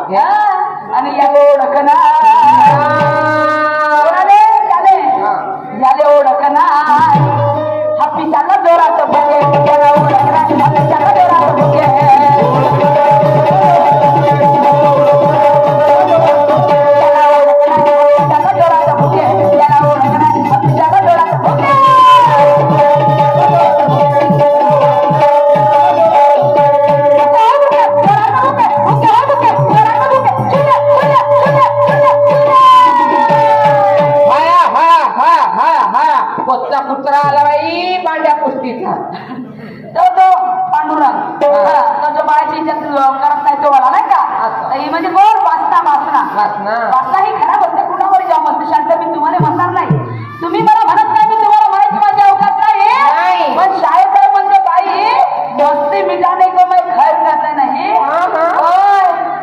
आणि याले ओळखना याले ओळखना हप्पी चालला जोरात भुके त्याला ओळखना हप्पी चालला जोरात भुके त्याला ओळखना चालला जोरात भुके त्याला ओळखना हप्पी चालला जोरात भुके कुत्रा आला बाई पांड्या कुस्तीचा तो पांडुरंग तो जो बाळाची इज्जत करत नाही तो वाला नाही का ही म्हणजे कोण वासना वासना वासना ही खराब असते कुणावर जाऊ मस्त शांत मी तुम्हाला म्हणणार नाही तुम्ही मला म्हणत नाही मी तुम्हाला म्हणायची माझी अवकाश नाही पण शाळेत म्हणजे बाई मस्ती मिटाने को मैं घर करते नहीं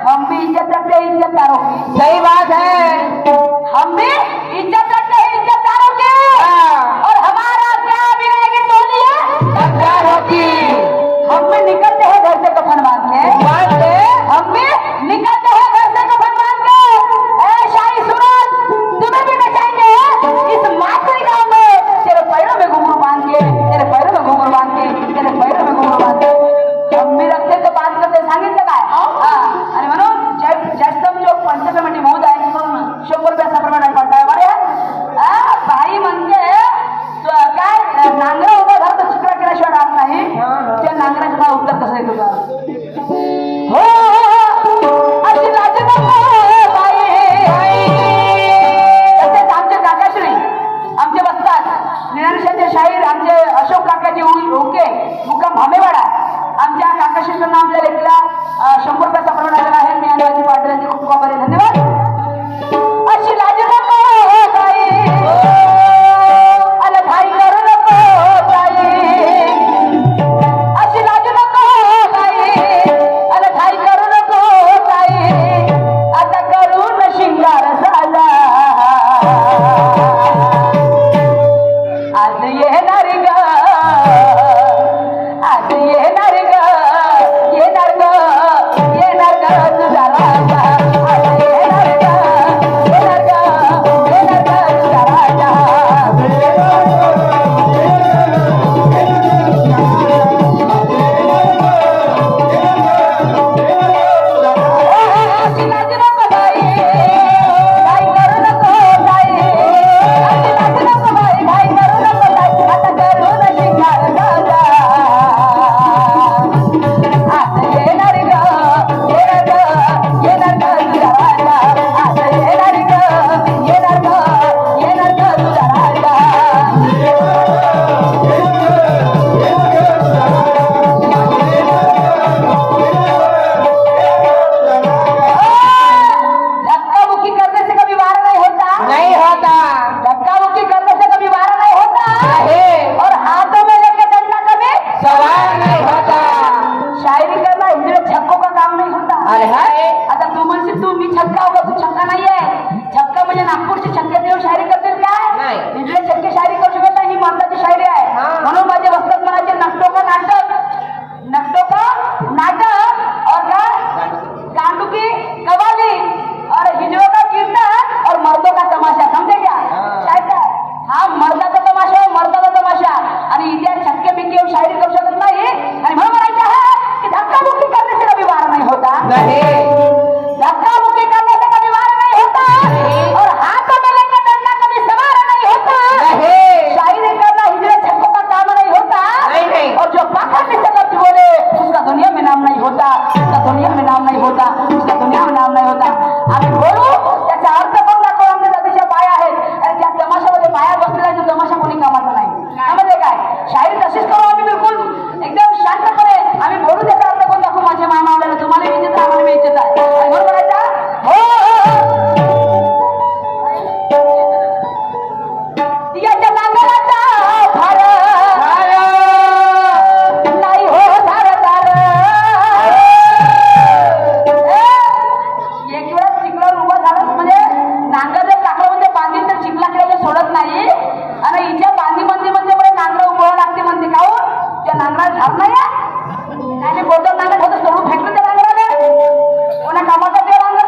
हम भी इज्जत रखते हैं इज्जतदारों की सही बात है हम भी इज्जत रखते हैं इज्जतदारों की और हमारा क्या बिगड़ेगी टोली है हम भी निकलते हैं घर से कफन बांध के हम भी निकलते हैं घर से कफन बांध के ए शाही सूरज तुम्हें भी नचाएंगे इस मातरी गांव में तेरे पैरों में घुंघरू बांध के तेरे पैरों में घुंघरू बांध के तेरे पैरों में घुंघरू बांध के हम भी रखते तो बांध करते सांगितलं काय आणि म्हणून जयस्तंभ जो पंचकमिटी महोदय म्हणून 100 रुपयाचा प्रमाण पडताय बरे बाई म्हणते काय नांगर उभं घर तर चिकरा केल्याशिवाय राहत नाही त्या नांगराचं काय उत्तर कसं आहे तुझं हो अशी लाजणं बाई तसेच आमचे काकाश्री आमचे बसतात ज्ञानेश्वराचे शाहीर आमचे अशोक काकाजी ओके मुक्काम भामेवाडा आमच्या काकाश्रीचं नाम आपल्या लेखीला 100 रुपयाचा प्रमाण आलेला आहे मी आणि पाटील खूप खूप आभारी धन्यवाद अशी लाजणं बाई अरे भाई करू नको बाई अशी लाजू नको बाई अरे भाई करू नको बाई आता करून शिंगार झाला आज येणार ग आज येणार ग येणार ग येणार ग तुझा राजा आज येणार ग येणार ग येणार ग तुझा राजा नांगराला झाप नाही आणि गोदर नांगर होतं सोडून फेकलं त्या नांगराने कोणा कामाचा ते नांगर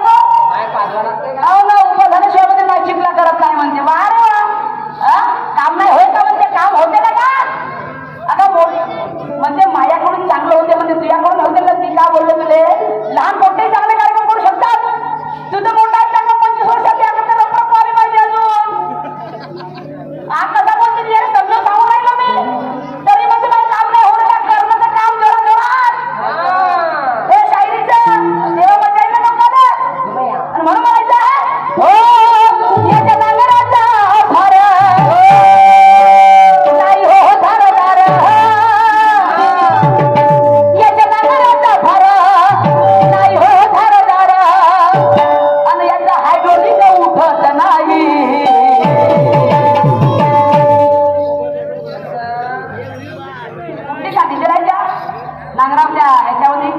नांगरावच्या ह्याच्यामध्ये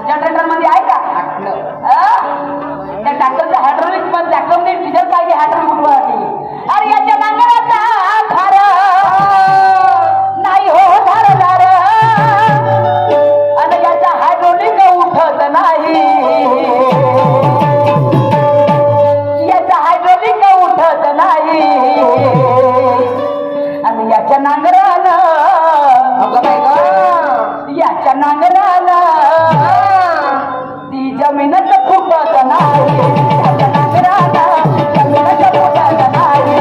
जनरेटर मध्ये आहे का आटलं. त्या ट्रॅक्टरचं हायड्रोलिक पण ट्रॅक्टरमध्ये डिझेल पाहिजे हायड्रोलिक उठवासाठी. अरे याच्या नांगराचा धार नाही हो धारदार आणि याचा हायड्रोलिक उठत नाही. याचा हायड्रोलिक उठत नाही आणि याच्या नांगरानं अगं बाई गं. याच्या नांगरानं ती जमीनच फुटत नाही. याच्या नांगरानं जमीनच फुटत नाही.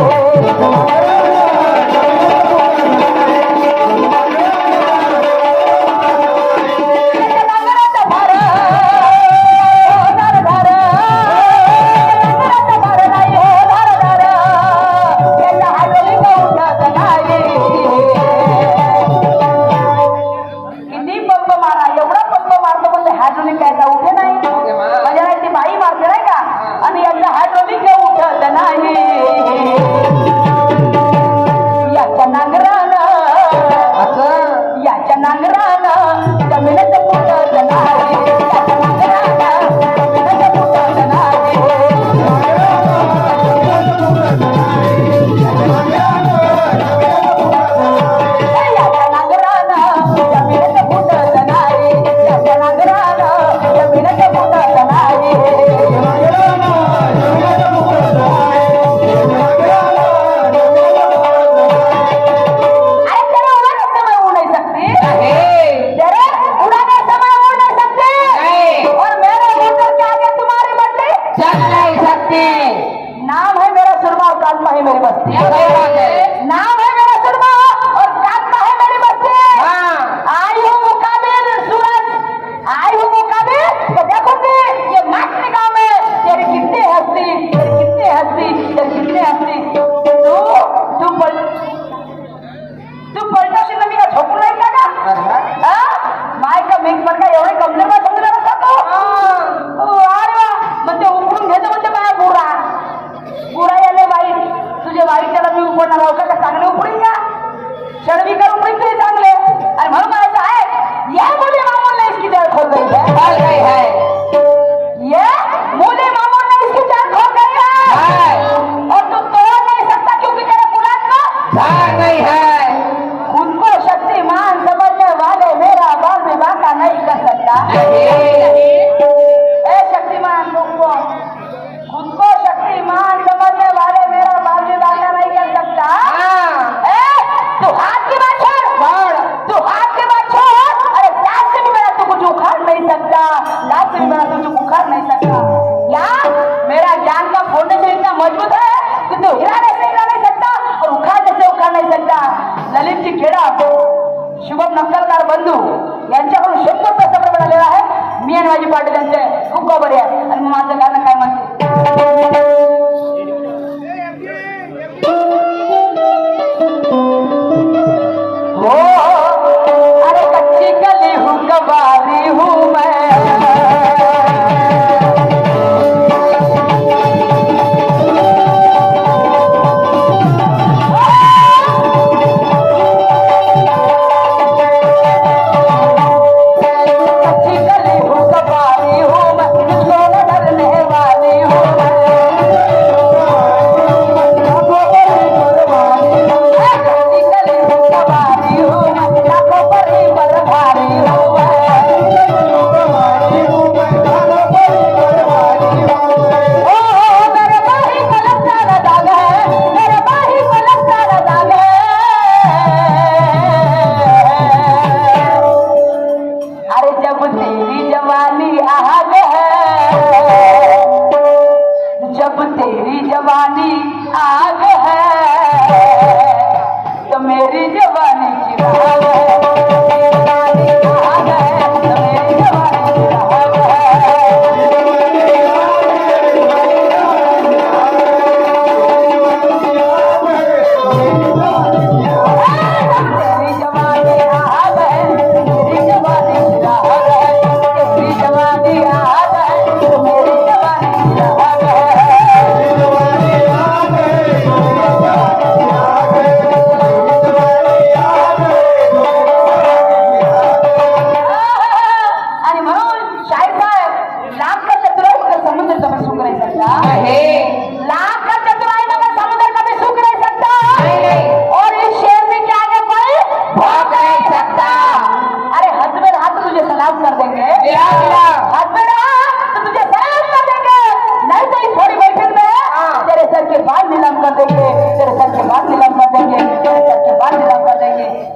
याच्या नांगराचं भार धार धार. नांगराचं भार नाही हो धार धार. याच्या हायड्रोलिक उठत नाही. किती पंप मारा एवढा पंप मारतो म्हणजे हायड्रोलिक काय उठे नाही. म्हणजे नाही ती बाई मारते नाही का आणि याचा हायड्रोलिक उठत नाही. याच्या नांगरानं असं याच्या नांगरानं जमिनीत फुटत नाही. याच्या नांगरानं जमिनीत फुटत नाही. याच्या नांगरानं जमिनीत फुटत नाही. याच्या नांगरानं जमिनीत फुटत नाही. अरे तेरा उड़ाने समय उड़ नहीं सकती. तेरे उड़ाने समय उड़ नहीं सकती. नहीं. और मेरे मोटर के आगे तुम्हारी बंडी. चल नहीं सकती. नाम है मेरा सुरमा और कानमा है मेरी बस्ती. सही बात है. नाम है मेरा सुरमा और कानमा है मेरी बस्ती. हाँ. आई हूँ मुकाबिल सूरज. आई हूँ मुकाबिल तो देखूंगी ये माटने गाँव में तेरी कितनी हस्ती. तेरी कितनी हस्ती. तेरी कितनी हस्ती. तू पलटाशी तर मी का झोपून राहील का का माय का मेघ पण का एवढे कमले का समजला नसता तो. अरे वा मग ते उकळून घेतो म्हणजे माझ्या बुरा बुरा याले वाईट. तुझे वाईट त्याला मी उपडणार आहो का चांगले उपडीन का शर्वी करून उपडीन तुझे चांगले. आणि म्हणून म्हणायचं आहे या मुली मामून ने इसकी जान खोल गई है. चल गई है. ये मुली मामून ने इसकी जान खोल गई है. है. और तू तोड़ नहीं सकता क्योंकि तेरे बुलान का धार नहीं है. खुद को शक्तिमान समझने वाले मेरा बाल में बाका नहीं कर सकता. ए शक्तिमान तुमको खुद को शक्तिमान समझने वाले मेरा बाल में बाका नहीं कर सकता. हाँ. तू हाथ की बात छोड़. छोड़. तू हाथ की बात छोड़. अरे दांत से भी मेरा तू कुछ उखाड़ नहीं सकता. दांत से भी मेरा तू कुछ उखाड़ नहीं सकता. क्या मेरा ज्ञान का फाउंडेशन इतना मजबूत है कि तू हिलाने से हिला नहीं सकता और उखाड़ने से उखाड़ नहीं सकता. ललितजी खेडा शुभम नक्कलकार बंधू यांच्याकडून 100 प्रसंग मिळालेला आहे. मी आणि माझी पाटील यांचे खूप बरे आहे. आणि माझं गाणं काय म्हणते हो. अरे कच्ची गली हूँ कबारी हूँ मैं. कच्ची गली हूँ कबारी हूँ मैं. किसको न डरने वाली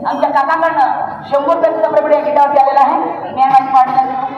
आमच्या काकाकडनं 100 रुपयाचा प्रबळ या गीतावरती आलेला आहे. मी आणि माझी पाटील